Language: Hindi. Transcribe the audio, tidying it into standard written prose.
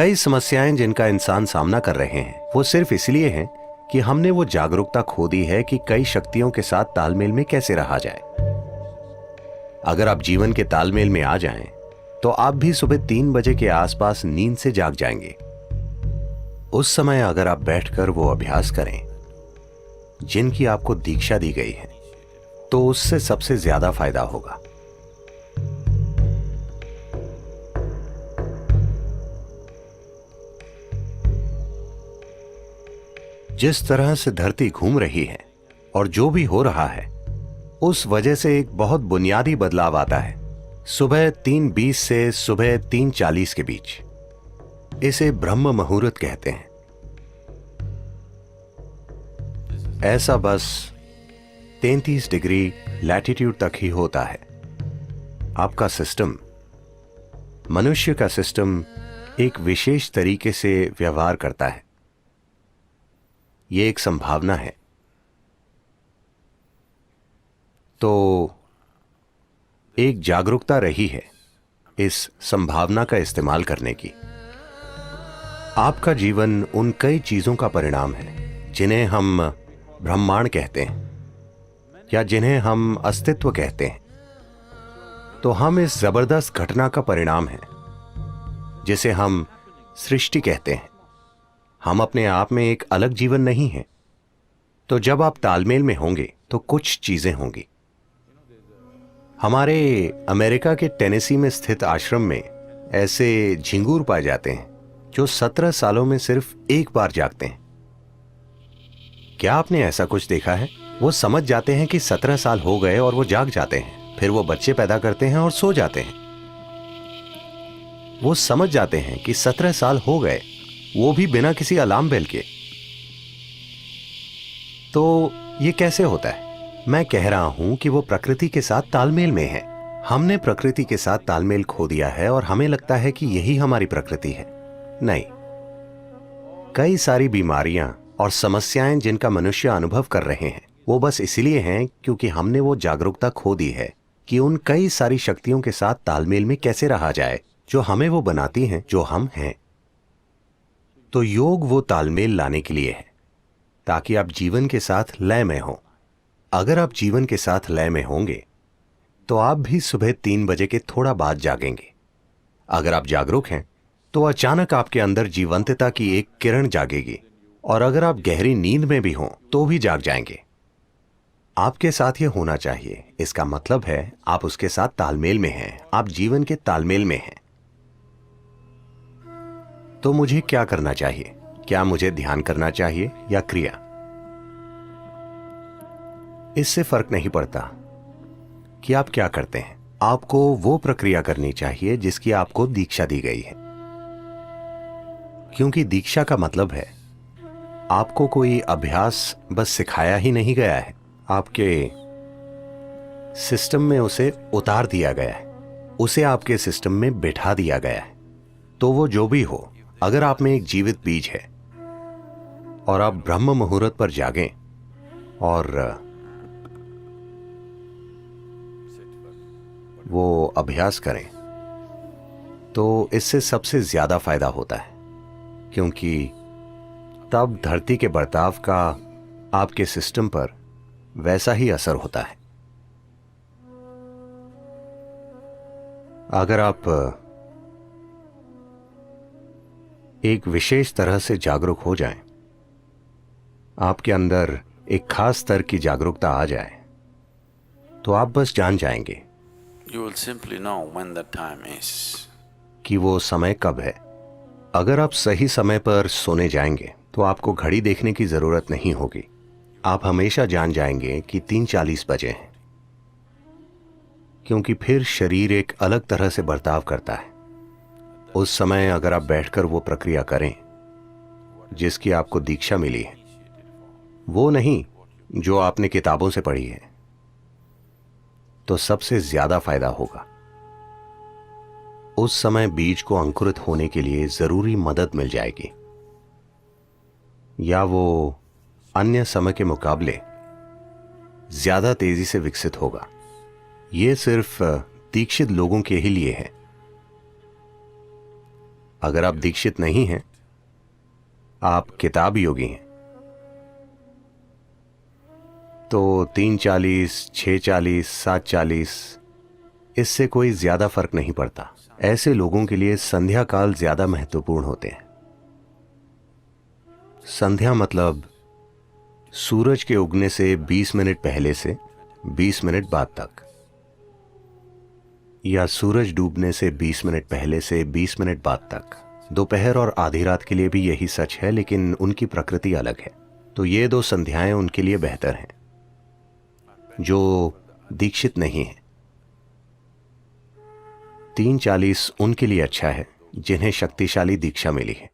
कई समस्याएं जिनका इंसान सामना कर रहे हैं वो सिर्फ इसलिए हैं कि हमने वो जागरूकता खो दी है कि कई शक्तियों के साथ तालमेल में कैसे रहा जाए। अगर आप जीवन के तालमेल में आ जाएं, तो आप भी सुबह 3 बजे के आसपास नींद से जाग जाएंगे। उस समय अगर आप बैठकर वो अभ्यास करें जिनकी आपको दीक्षा दी गई है, तो उससे सबसे ज्यादा फायदा होगा। जिस तरह से धरती घूम रही है और जो भी हो रहा है, उस वजह से एक बहुत बुनियादी बदलाव आता है सुबह 3:20 से सुबह 3:40 के बीच। इसे ब्रह्म मुहूर्त कहते हैं। ऐसा बस 33 डिग्री लैटिट्यूड तक ही होता है। आपका सिस्टम, मनुष्य का सिस्टम एक विशेष तरीके से व्यवहार करता है। यह एक संभावना है। तो एक जागरूकता रही है इस संभावना का इस्तेमाल करने की। आपका जीवन उन कई चीजों का परिणाम है जिन्हें हम ब्रह्मांड कहते हैं या जिन्हें हम अस्तित्व कहते हैं। तो हम इस जबरदस्त घटना का परिणाम हैं जिसे हम सृष्टि कहते हैं। हम अपने आप में एक अलग जीवन नहीं है। तो जब आप तालमेल में होंगे तो कुछ चीजें होंगी। हमारे अमेरिका के टेनेसी में स्थित आश्रम में ऐसे झिंगूर पाए जाते हैं जो 17 सालों में सिर्फ एक बार जागते हैं। क्या आपने ऐसा कुछ देखा है? वो समझ जाते हैं कि 17 साल हो गए और वो जाग जाते हैं। फिर वो बच्चे पैदा करते हैं और सो जाते हैं। वो समझ जाते हैं कि 17 साल हो गए, वो भी बिना किसी अलार्म बेल के। तो ये कैसे होता है? मैं कह रहा हूं कि वो प्रकृति के साथ तालमेल में है। हमने प्रकृति के साथ तालमेल खो दिया है और हमें लगता है कि यही हमारी प्रकृति है। नहीं, कई सारी बीमारियां और समस्याएं जिनका मनुष्य अनुभव कर रहे हैं, वो बस इसलिए हैं क्योंकि हमने वो जागरूकता खो दी है कि उन कई सारी शक्तियों के साथ तालमेल में कैसे रहा जाए जो हमें वो बनाती हैं जो हम हैं। तो योग वो तालमेल लाने के लिए है ताकि आप जीवन के साथ लय में हो। अगर आप जीवन के साथ लय में होंगे तो आप भी सुबह 3 बजे के थोड़ा बाद जागेंगे। अगर आप जागरूक हैं तो अचानक आपके अंदर जीवंतता की एक किरण जागेगी, और अगर आप गहरी नींद में भी हों तो भी जाग जाएंगे। आपके साथ ये होना चाहिए। इसका मतलब है आप उसके साथ तालमेल में हैं, आप जीवन के तालमेल में हैं। तो मुझे क्या करना चाहिए? क्या मुझे ध्यान करना चाहिए या क्रिया? इससे फर्क नहीं पड़ता कि आप क्या करते हैं। आपको वो प्रक्रिया करनी चाहिए जिसकी आपको दीक्षा दी गई है, क्योंकि दीक्षा का मतलब है आपको कोई अभ्यास बस सिखाया ही नहीं गया है, आपके सिस्टम में उसे उतार दिया गया है, उसे आपके सिस्टम में बिठा दिया गया है। तो वो जो भी हो, अगर आप में एक जीवित बीज है और आप ब्रह्म मुहूर्त पर जागें और वो अभ्यास करें, तो इससे सबसे ज्यादा फायदा होता है, क्योंकि तब धरती के बर्ताव का आपके सिस्टम पर वैसा ही असर होता है। अगर आप एक विशेष तरह से जागरूक हो जाएं, आपके अंदर एक खास स्तर की जागरूकता आ जाए, तो आप बस जान जाएंगे You will simply know when the time is. कि वो समय कब है। अगर आप सही समय पर सोने जाएंगे तो आपको घड़ी देखने की जरूरत नहीं होगी। आप हमेशा जान जाएंगे कि 3:40 बजे हैं, क्योंकि फिर शरीर एक अलग तरह से बर्ताव करता है। उस समय अगर आप बैठकर वो प्रक्रिया करें जिसकी आपको दीक्षा मिली है, वो नहीं जो आपने किताबों से पढ़ी है, तो सबसे ज्यादा फायदा होगा। उस समय बीज को अंकुरित होने के लिए जरूरी मदद मिल जाएगी, या वो अन्य समय के मुकाबले ज्यादा तेजी से विकसित होगा। यह सिर्फ दीक्षित लोगों के ही लिए है। अगर आप दीक्षित नहीं हैं, आप किताब योगी हैं, तो 3:40, 6:40, 7:40 इससे कोई ज्यादा फर्क नहीं पड़ता। ऐसे लोगों के लिए संध्या काल ज्यादा महत्वपूर्ण होते हैं। संध्या मतलब सूरज के उगने से 20 मिनट पहले से 20 मिनट बाद तक, या सूरज डूबने से 20 मिनट पहले से 20 मिनट बाद तक। दोपहर और आधी रात के लिए भी यही सच है, लेकिन उनकी प्रकृति अलग है। तो ये 2 संध्याएं उनके लिए बेहतर हैं जो दीक्षित नहीं है। 3:40 उनके लिए अच्छा है जिन्हें शक्तिशाली दीक्षा मिली है।